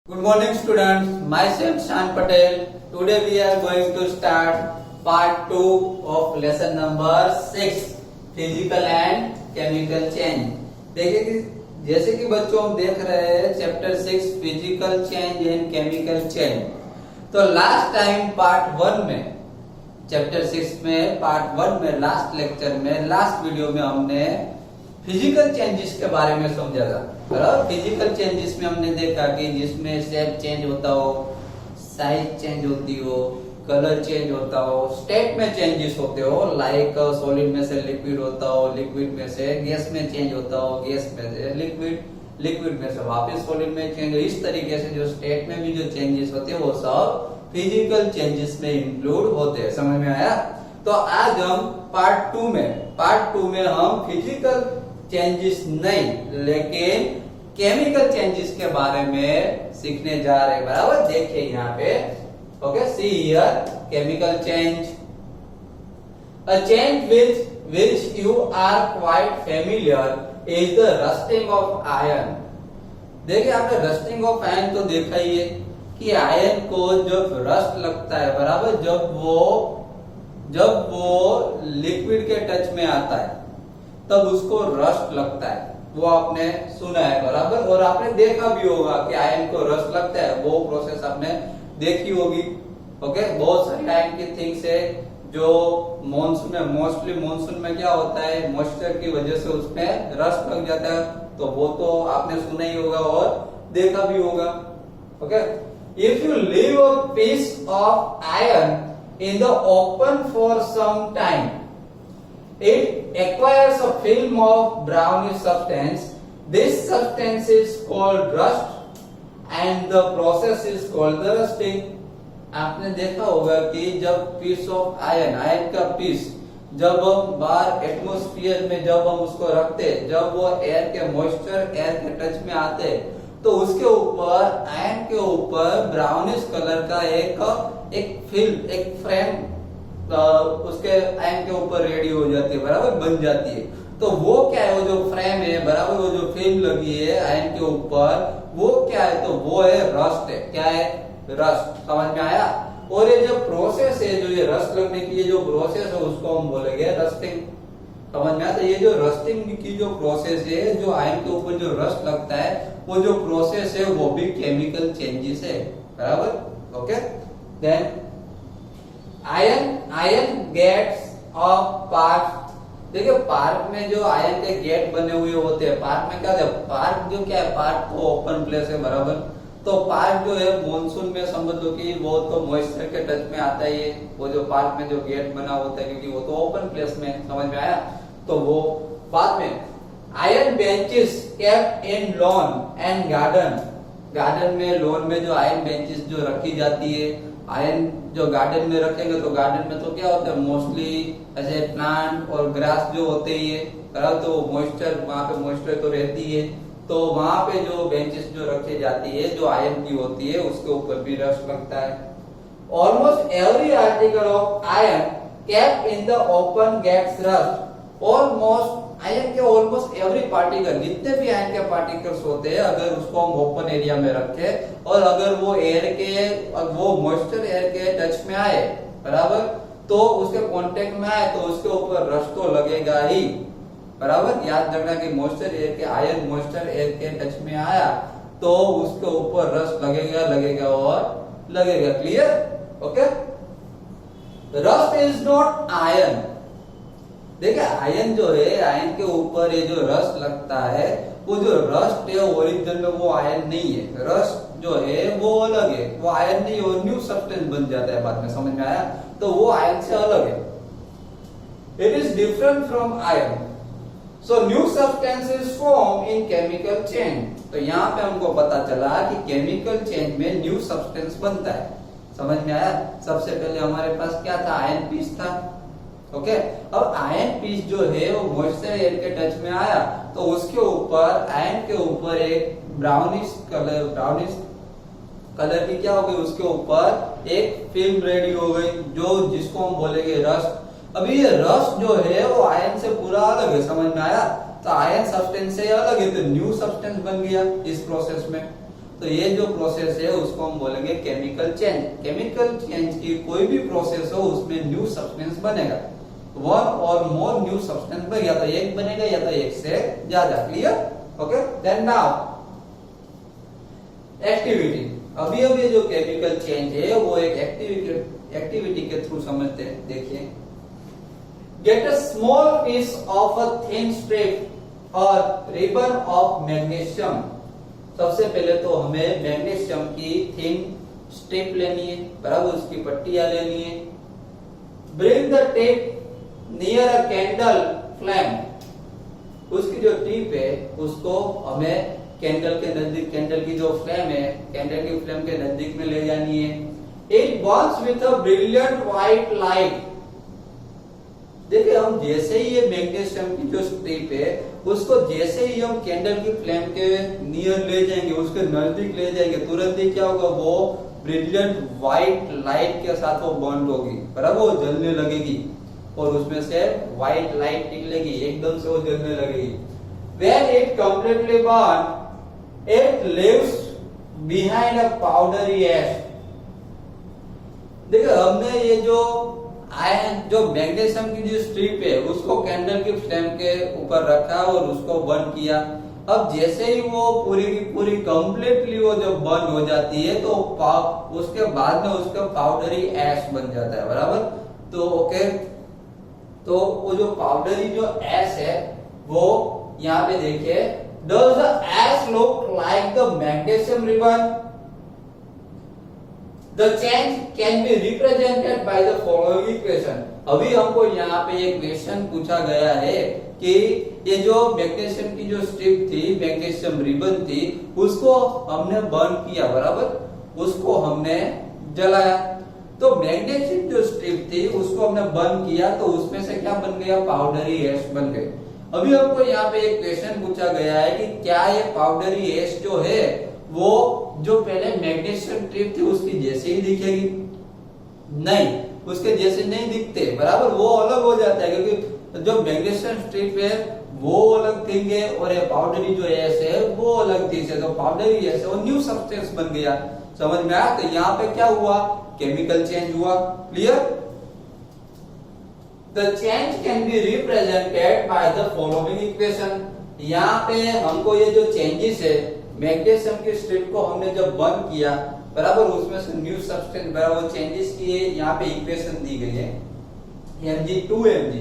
Good morning students, myself Shan Patel. Today we are going to start part 2 of lesson number 6 physical and chemical change. देखिए कि जैसे कि बच्चों हम देख रहे हैं chapter 6 physical change and chemical change. तो लास्ट टाइम पार्ट 1 में चैप्टर 6 में पार्ट 1 में लास्ट लेक्चर में लास्ट वीडियो में हमने फिजिकल चेंजेस के बारे में समझा था। बराबर, फिजिकल चेंजेस में हमने देखा कि जिसमें शेप चेंज होता हो, साइज चेंज होती हो, कलर चेंज होता हो, स्टेट में चेंजेस होते हो, लाइक सॉलिड में से लिक्विड होता हो, लिक्विड में से गैस में चेंज होता हो, गैस में से लिक्विड, लिक्विड में से वापस सॉलिड में चेंज हो। इस तरीके से जो स्टेट में भी जो चेंजेस होते हैं वो सब फिजिकल चेंजेस में इंक्लूड होते हैं। समझ में आया? तो आज हम पार्ट 2 में हम फिजिकल चेंजेस नहीं लेकिन केमिकल चेंजेस के बारे में सीखने जा रहे हैं। बराबर, देखिए यहाँ पे okay, see here chemical change, a change which you are quite familiar is the rusting of iron. देखिए आपने रस्टिंग ऑफ आयरन तो देखा ही है कि आयरन को जब रस्ट लगता है, बराबर, जब वो लिक्विड के टच में आता है तब उसको रस्ट लगता है। वो आपने सुना है, बराबर, और आपने देखा भी होगा कि आयरन को रस्ट लगता है। वो प्रोसेस आपने देखी होगी। ओके, बहुत सारी आयरन की थिंग्स है जो मॉनसून में, मोस्टली मॉनसून में क्या होता है, मॉइस्चर की वजह से उसमें रस्ट लग जाता है। तो वो तो आपने सुना ही होगा और देखा भी होगा। Okay, if you leave a piece of iron in the open for some time, it acquires a film of brownish substance. This substance is called rust and the process is called the rusting. आपने देखा होगा कि जब piece of iron का piece जब हम बाहर atmosphere में जब हम उसको रखते, जब वो एयर के मॉइस्चर एयर के टच में आते तो उसके ऊपर आयरन के ऊपर ब्राउनिश कलर का एक फिल्म, एक फ्रेम उसके आयरन के ऊपर रेडी हो जाती है, बराबर, बन जाती है। तो वो क्या है, वो जो फ्रेम है, बराबर, वो जो फिल्म लगी है आयरन के ऊपर, वो क्या है, तो वो है रस्ट है। क्या है? रस्ट। समझ में आया? और ये जो प्रोसेस है, जो ये रस्ट लगने की ये जो प्रोसेस है उसको हम बोलेंगे रस्टिंग। समझ में आया? तो ये जो रस्टिंग की जो प्रोसेस है, जो आयरन के ऊपर जो रस्ट लगता है, वो जो प्रोसेस है वो भी केमिकल चेंजेस है। बराबर, okay. Then iron gates of park. देखिए पार्क में जो आयरन के गेट बने हुए होते हैं, पार्क में क्या है, पार्क जो क्या है, पार्क तो ओपन प्लेस है, बराबर। तो पार्क जो है मॉनसून में समझ लो कि वो तो मॉइस्चर के टच में आता ही है। वो जो पार्क में जो गेट बना होता है क्योंकि वो तो ओपन प्लेस में। समझ में आया? तो वो बाद में iron benches kept in lawn and garden में, लॉन में जो आयरन बेंचेस जो रखी जाती है, आयरन जो गार्डन में रखेंगे तो गार्डन में तो क्या होता है, मोस्टली ऐसे प्लांट और ग्रास जो होते ही है, तो मॉइस्चर, वहां पे मॉइस्चर तो रहती है। तो वहां पे जो बेंचेस जो रखी जाती है जो आयरन की होती है उसके ऊपर भी रस्ट लगता है। Almost every article of iron kept in the open gets rust. Almost iron के ऑलमोस्ट एवरी पार्टिकल, जितने भी आयरन के पार्टिकल्स होते हैं, अगर उसको हम ओपन एरिया में रखें और अगर वो एयर के, वो मॉइस्चर एयर के टच में आए, बराबर, तो उसके कांटेक्ट में आए तो उसके ऊपर रस्ट तो लगेगा ही। बराबर, याद रखना कि मॉइस्चर एयर के, आयरन मॉइस्चर एयर के टच में आया तो उसके ऊपर रस्ट लगेगा और लगेगा। Clear? Okay. Rust is not iron. देखिए आयरन जो है, आयरन के ऊपर ये जो रस्ट लगता है, वो जो रस्ट है ओरिजिनल में वो आयरन नहीं है। रस्ट जो है वो अलग है, वो आयरन नहीं, और न्यू सब्सटेंस बन जाता है बाद में। समझ में आया? तो वो आयरन से अलग है। It is different from iron. So new substance is form in chemical change. तो यहाँ पे हमको पता चला कि केमिकल चेंज में न्यू सब्सटेंस बनता है। समझ में आया? सबसे पहले हमारे पास क्या था, आयरन पीस था। ओके, अब आयरन पीस जो है वो मॉइस्चर एयर के टच में आया तो उसके ऊपर, आयरन के ऊपर एक ब्राउनिश कलर की क्या हो गई, उसके ऊपर एक फिल्म रेडी हो गई जो जिसको हम बोलेंगे रस्ट। अभी ये रस्ट जो है वो आयरन से पूरा अलग है। समझ में आया? तो आयरन सब्सटेंस से अलग है, तो न्यू सब्सटेंस बन गया इस प्रोसेस में। तो ये जो प्रोसेस है उसको हम बोलेंगे केमिकल चेंज। केमिकल चेंज की कोई भी प्रोसेस हो उसमें न्यू सब्सटेंस बनेगा, वन और मोर न्यू सब्सटेंस बनेगा, या तो एक बनेगा या तो एक से ज्यादा। Clear? Okay, then now activity. अभी ये जो केमिकल चेंज है वो एक एक्टिविटी के थ्रू समझते हैं। देखिए, get a small piece of a thin strip or ribbon of magnesium. सबसे पहले तो हमें मैग्नीशियम की थिन स्ट्रिप लेनी है, बराबर, उसकी पट्टियां लेनी है। Bring the tip near a candle flame. उसकी जो टिप है उसको हमें कैंडल के नजदीक, कैंडल की जो फ्लेम है, कैंडल की फ्लेम के नजदीक में ले जानी है। It Burns with a brilliant white light. देखिए, हम जैसे ही ये मैग्नीशियम की जो स्ट्रिप है उसको जैसे ही हम कैंडल की फ्लेम के नियर ले जाएंगे, उसके नजदीक ले जाएंगे, तुरंत ही क्या होगा, वो ब्रिलियंट व्हाइट लाइट के साथ वो बर्न होगी, बराबर, वो जलने लगेगी और उसमें से व्हाइट लाइट निकलेगी, एकदम से वो जलने लगेगी। When it completely burn, it leaves behind a powdery ash। देखो, हमने ये जो आयन, जो मैग्नीशियम की जो स्ट्रिप है उसको कैंडल की फ्लेम के ऊपर रखा और उसको बर्न किया। अब जैसे ही वो पूरी की पूरी कंप्लीटली वो जब बर्न हो जाती है तो उसके बाद में उसका पाउडरी ऐश बन जाता है, बराबर। तो ओके, तो वो जो पाउडरी जो ऐश है वो यहाँ पे देखिए, does the ash look like the magnesium ribbon? The change can be represented by the following equation। अभी हमको यहाँ पे एक क्वेश्चन पूछा गया है कि ये जो मैग्नीशियम की जो स्ट्रिप थी, मैग्नीशियम रिबन थी, उसको हमने बर्न किया, बराबर, उसको हमने जलाया। तो मैग्नीशियम जो स्ट्रिप थी उसको हमने बर्न किया तो उसमें से क्या बन गया, पाउडरी ऐश बन गई। अभी हमको यहाँ पे एक क्वेश्चन पूछा गया है कि क्या ये पाउडरी ऐश जो है वो जो पहले मैग्नीशियम स्ट्रिप थी उसकी जैसे ही दिखेगी? नहीं, उसके जैसे नहीं दिखते, बराबर, वो अलग हो जाता है, क्योंकि जो मैग्नीशियम स्ट्रिप है वो अलग थिंग है और ये पाउडरी जो ऐश है वो अलग चीज है। तो पाउडरी ऐश है वो न्यू सब्सटेंस बन गया, समझ में आया? तो यहाँ पे क्या हुआ, केमिकल चेंज हुआ। Clear? The change can be represented by the following equation। यहाँ पे हमको ये जो चेंजेस है, मैग्नीशियम की स्ट्रिप को हमने जब बर्न किया, बराबर, उसमें से न्यू सब्सटेंस, बराबर, चेंजेस किए। यहाँ पे इक्वेशन दी गई है Mg2Mg।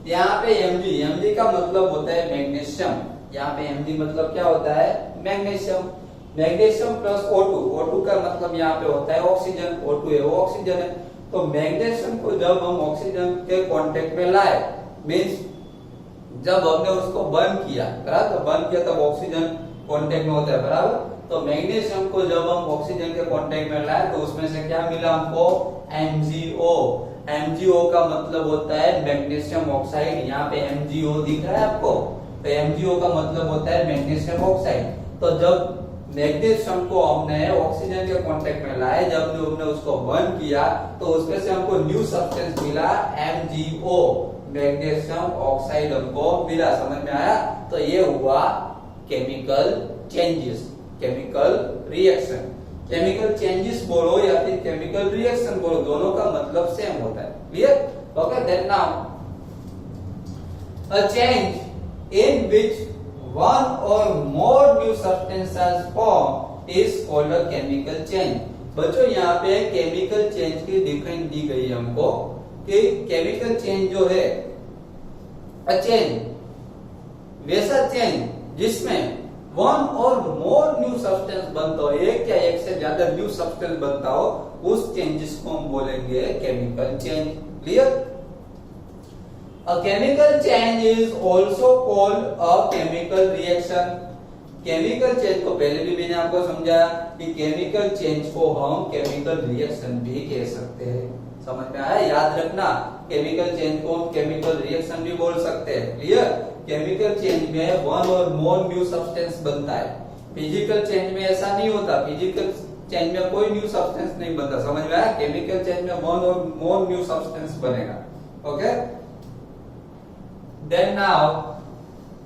यहाँ पे Mg का मतलब होता है मैग्नीशियम। यहाँ पे Mg मतलब क्या होता है, मैग्नीशियम। मैग्नीशियम प्लस O2 का मतलब यहाँ पे होता है ऑक्सीजन, O2 है वो ऑक्सीजन है। तो मैग्नीशियम को जब हम ऑक्सीजन के कांटेक्ट में लाए, मींस जब हमने उसको बर्न किया, बराबर, तो बर्न किया तब ऑक्सीजन कांटेक्ट में होता है, बराबर। तो मैग्नीशियम को जब हम ऑक्सीजन के कांटेक्ट में लाए तो उसमें से क्या मिला हमको, MgO। MgO का मतलब होता है मैग्नीशियम ऑक्साइड। यहाँ पे MgO दिख रहा है आपको, तो MgO का मतलब होता है मैग्नीशियम ऑक्साइड। तो जब मैग्नीशियम को हमने ऑक्सीजन के कांटेक्ट में लाए, जब हमने उसको बर्न किया तो उसमें से हमको न्यू सब्सटेंस मिला MgO, मैग्नीशियम ऑक्साइड हमको मिला, समझ में आया? तो ये हुआ chemical changes, chemical reaction. Chemical changes बोलो या फिर केमिकल रिएक्शन बोलो, दोनों का मतलब सेम होता है। Clear? Okay, then now a change in which one or more new substances form is called a chemical change। बच्चों, यहाँ पे केमिकल चेंज की डिफरेंस दी गई है हमको कि केमिकल चेंज जो है, चेंज वैसा चेंज जिसमें वन और मोर न्यू सब्सटेंस बनता हो, एक या एक से ज्यादा न्यू सब्सटेंस बनता हो, उस चेंजेस को हम बोलेंगे chemical change. Clear? A chemical change is also called a chemical reaction। Chemical change को पहले भी मैंने आपको समझाया कि केमिकल चेंज को हम केमिकल रिएक्शन भी कह सकते हैं, समझ में आया? याद रखना, केमिकल चेंज को हम केमिकल रिएक्शन भी बोल सकते हैं। क्लियर? केमिकल चेंज में वन और मोर न्यू सब्सटेंस बनता है। फिजिकल चेंज में ऐसा नहीं होता, फिजिकल चेंज में कोई न्यू सब्सटेंस नहीं बनता, समझ में आया? केमिकल चेंज में वन और मोर न्यू सब्सटेंस बनेगा। Okay, then now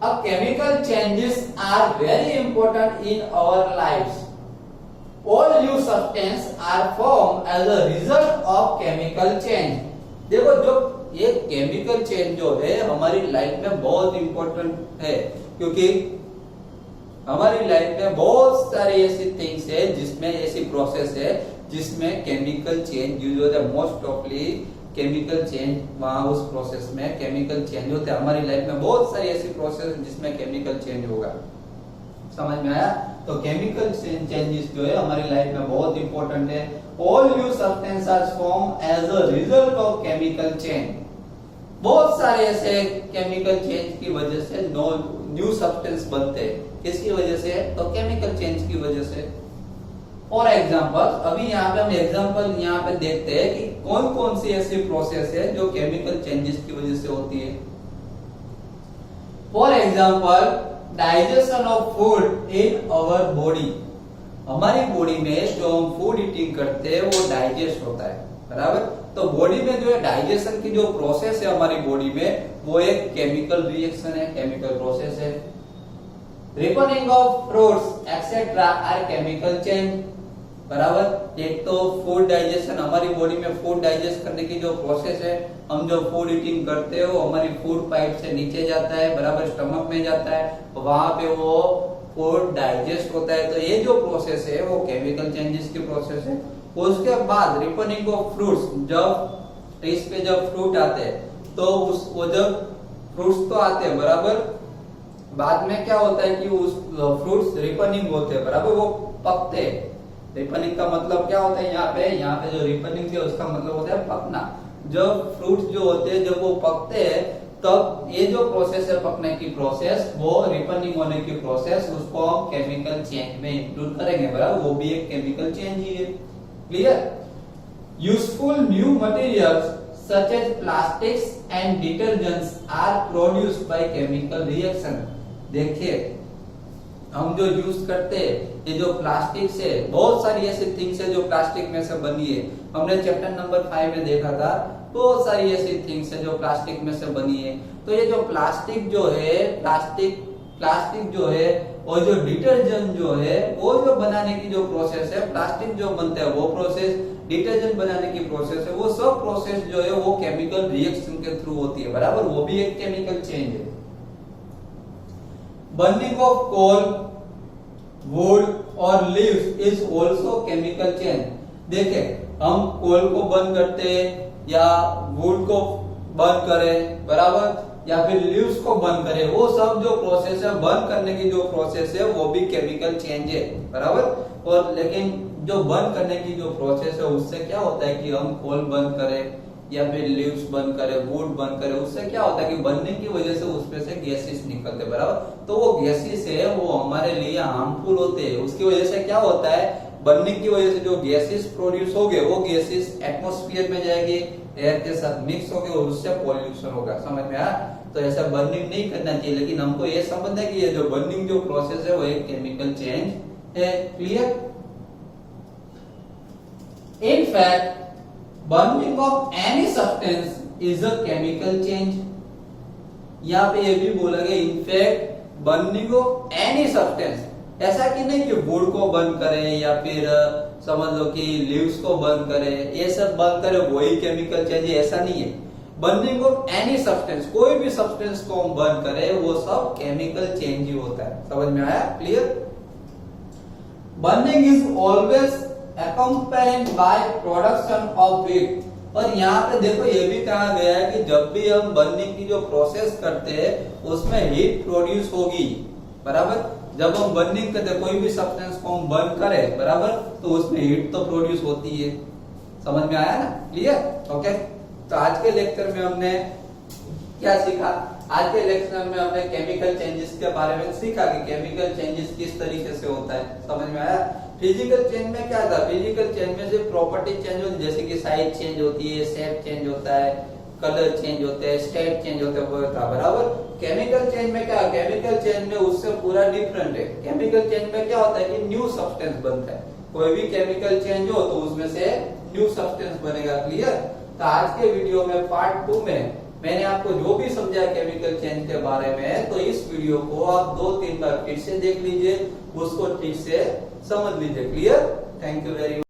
a chemical changes are very important in our lives। All new substance are form as a result of chemical change. देखो जो ये केमिकल चेंज जो है हमारी life में बहुत इंपॉर्टेंट है, क्योंकि हमारी लाइफ में बहुत सारी ऐसी थिंग्स है जिसमें ऐसी प्रोसेस है जिसमें केमिकल चेंज यूज होता है। मोस्ट ऑफली केमिकल चेंज वहां उस प्रोसेस में केमिकल चेंज होते हैं। हमारी लाइफ में बहुत सारी ऐसी प्रोसेस जिसमें केमिकल चेंज होगा। समझ में आया? तो केमिकल चेंजेस जो है हमारी लाइफ में बहुत इंपॉर्टेंट है। All new substance are form as a result of chemical change. बहुत सारे ऐसे केमिकल चेंज की वजह से न्यू सब्सटेंस बनते हैं। किसकी वजह से? तो केमिकल चेंज की वजह से। और एग्जांपल, अभी यहाँ पे हम एग्जांपल यहाँ पे देखते हैं कि कौन कौन सी ऐसी प्रोसेस है जो केमिकल चेंजेस की वजह से होती है। For example, digestion of food in our body. हमारी बॉडी में जो हम फूड ईटिंग करते हैं वो डाइजेस्ट होता है, बराबर। तो बॉडी में जो है डाइजेशन की जो प्रोसेस है हमारी बॉडी में वो एक केमिकल रिएक्शन है, केमिकल प्रोसेस है। Ripening of fruits etcetera are chemical change, बराबर। एक तो फूड डाइजेशन, हमारी बॉडी में फूड डाइजेस्ट करने की जो प्रोसेस है, हम जो फूड ईटिंग करते हैं वो हमारी फूड पाइप से नीचे जाता है, बराबर, स्टमक में जाता है, वहां पे वो फूड डाइजेस्ट होता है। तो ये जो प्रोसेस है वो केमिकल चेंजेस की प्रोसेस है। उसके बाद रिपनिंग ऑफ फ्रूट्स, जब इस पे जब फ्रूट आते हैं तो वो जब फ्रूट्स तो आते हैं, बराबर, बाद में क्या होता है कि उस फ्रूट्स रिपनिंग होते हैं, बराबर, वो पकते हैं। रिपनिंग का मतलब क्या होता है? यहाँ पे जो रिपनिंग है उसका मतलब होता है पकना। जब फ्रूट्स जो होते हैं जब वो पकते हैं तब ये जो प्रोसेस है पकने की प्रोसेस, वो रिपनिंग होने की प्रोसेस, उसको हम केमिकल चेंज में इंक्लूड करेंगे, बराबर। वो भी एक केमिकल चेंज ही है। Clear? Useful new materials such as plastics and detergents are produced by chemical reaction। देखिए हम जो यूज करते हैं ये जो प्लास्टिक से, बहुत सारी ऐसी थिंग्स है जो प्लास्टिक में से बनी है। हमने चैप्टर नंबर 5 में देखा था, बहुत सारी ऐसी थिंग्स है जो प्लास्टिक में से बनी है। तो ये जो प्लास्टिक जो है, प्लास्टिक जो है और जो डिटर्जेंट जो है वो जो बनाने की जो प्रोसेस है, प्लास्टिक जो बनता है वो प्रोसेस, डिटर्जेंट बनाने की प्रोसेस है, वो सब प्रोसेस जो है वो केमिकल रिएक्शन के थ्रू होती है, बराबर। वो भी एक केमिकल चेंज है। बर्निंग ऑफ कोल, वुड और leaves is also chemical change. देखिए हम कोल को बर्न करते हैं या वुड को बर्न करें, बराबर, या फिर लीव्स को बर्न करें, वो सब जो प्रोसेस है बर्न करने की जो प्रोसेस है वो भी केमिकल चेंज है, बराबर। और लेकिन जो बर्न करने की जो प्रोसेस है उससे क्या होता है कि हम कोल बर्न करें या फिर लीव्स बर्न करें, वुड बर्न करें, उससे क्या होता है कि बर्निंग की वजह से उसमें से गैसेस निकलते, बराबर। तो वो गैसेस है वो हमारे लिए हार्मफुल होते हैं। उसकी वजह से क्या होता है, बर्निंग की वजह से जो गैसेस प्रोड्यूस हो गए वो गैसेस एटमॉस्फेयर में जाएंगे, एयर के साथ मिक्स होंगे और उससे पॉल्यूशन होगा। समझ में आया? तो ऐसा बर्निंग नहीं करना चाहिए, लेकिन हमको ये समझना है कि ये जो बर्निंग जो प्रोसेस है वो एक केमिकल चेंज है। Clear? In fact, burning of any substance is a chemical change। यहाँ पे ये भी बोला गया in fact burning of any substance, ऐसा कि नहीं कि वुड को बर्न करें या फिर समझ लो कि लीव्स को बर्न करें, ये सब बर्न करें वही केमिकल चेंज है, ऐसा नहीं है। बर्निंग ऑफ एनी सब्सटेंस, कोई भी सब्सटेंस को हम बर्न करें वो सब केमिकल चेंज ही होता है। समझ में आया? Clear? Burning is always accompanied by production of heat। और यहाँ पे देखो ये भी कहा गया है कि जब भी हम बर्निंग की जो प्रोसेस करते हैं उसमें हीट प्रोड्यूस होगी, बराबर। जब हम बर्निंग करते हैं कोई भी सब्सटेंस को हम बर्न करें, बराबर, तो उसमें हीट तो प्रोड्यूस होती है। समझ में आया ना? क्लियर? ओके। तो आज के लेक्चर में हमने क्या सीखा? आज के लेक्चर में हमने केमिकल चेंजेस के बारे में सीखा कि केमिकल चेंजेस किस तरीके से होता है। समझ में आया? फिजिकल चेंज में क्या था? फिजिकल चेंज में सिर्फ प्रॉपर्टी चेंज होती है, जैसे कि साइज चेंज होती है, शेप चेंज होता है, कलर चेंज होते हैं, स्टेट चेंज होते हैं, वो था, बराबर। केमिकल चेंज में क्या? केमिकल चेंज में उससे पूरा डिफरेंट है। केमिकल चेंज में क्या होता है कि न्यू सब्सटेंस बनता है। कोई भी केमिकल चेंज हो तो उसमें से न्यू सब्सटेंस बनेगा। क्लियर? तो आज के वीडियो में पार्ट 2 में मैंने आपको जो भी समझाया केमिकल चेंज के बारे में, तो इस वीडियो को आप 2-3 बार फिर से देख लीजिए, उसको ठीक से समझ लीजिए। Clear? Thank you very much.